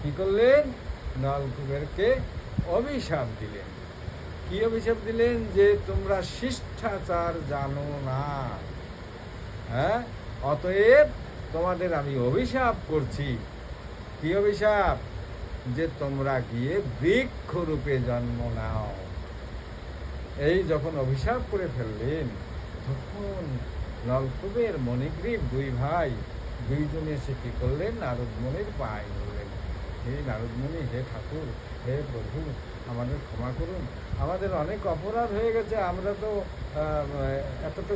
কি করলেন? নলকুবেরকে অভিশাপ দিলেন। কি অভিশাপ দিলেন? যে তোমরা শিষ্টাচার জানো না, হ্যাঁ, অতএব তোমাদের আমি অভিশাপ করছি। কি অভিশাপ? যে তোমরা গিয়ে বৃক্ষরূপে জন্ম নাও। এই যখন অভিশাপ করে ফেললেন, তখন নলকুবের মণিগ্রীব দুই ভাই দুইজনে এসে কি করলেন? নারদমুনির পায়ে ধরলেন। হে নারদমুনি, হে ঠাকুর, হে প্রভু, আমাদের ক্ষমা করুন, আমাদের অনেক অপরাধ হয়ে গেছে, আমরা তো এতটুকু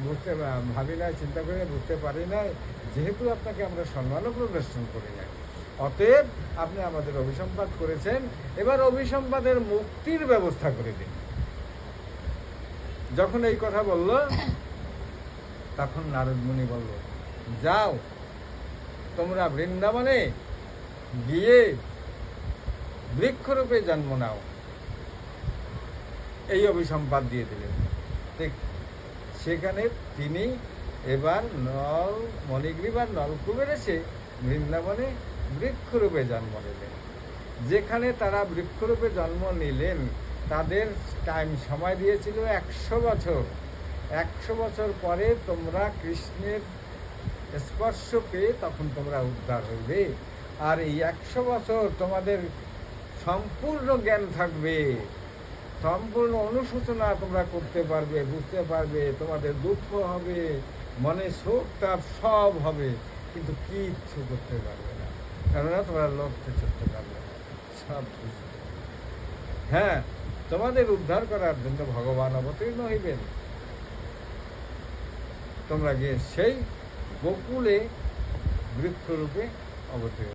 বুঝতে ভাবি নাই, চিন্তা করে বুঝতে পারি নাই, যেহেতু আপনাকে আমরা সম্মানও প্রদর্শন করি নাই, অতএব আপনি আমাদের অভিসম্পাদ করেছেন, এবার অভিসম্পাদের মুক্তির ব্যবস্থা করে দিন। যখন এই কথা বলল, তখন নারদমুনি বলল, যাও তোমরা বৃন্দাবনে গিয়ে বৃক্ষরূপে জন্ম নাও। এই অভিসম্পাদ দিয়ে দিলেন। সেখানে তিনি এবার মণিগ্রীব আর নলকুবের এসে বৃন্দাবনে বৃক্ষরূপে জন্ম নিলেন। যেখানে তারা বৃক্ষরূপে জন্ম নিলেন, তাদের টাইম সময় দিয়েছিল 100 বছর। 100 বছর পরে তোমরা কৃষ্ণের স্পর্শ পেয়ে তখন তোমরা উদ্ধার হইবে। আর এই 100 বছর তোমাদের সম্পূর্ণ জ্ঞান থাকবে, সম্পূর্ণ অনুশোচনা তোমরা করতে পারবে, বুঝতে পারবে, তোমাদের দুঃখ হবে, মনে শোক তাপ সব হবে, কিন্তু কিচ্ছু করতে পারবে না, কেননা তোমরা লক্ষ্যে চলতে পারবে না, সব কিছু। হ্যাঁ, তোমাদের উদ্ধার করার জন্য ভগবান অবতীর্ণ হইবেন। তোমরা গিয়ে সেই গোকুলে বৃক্ষরূপে অবতীর্ণ।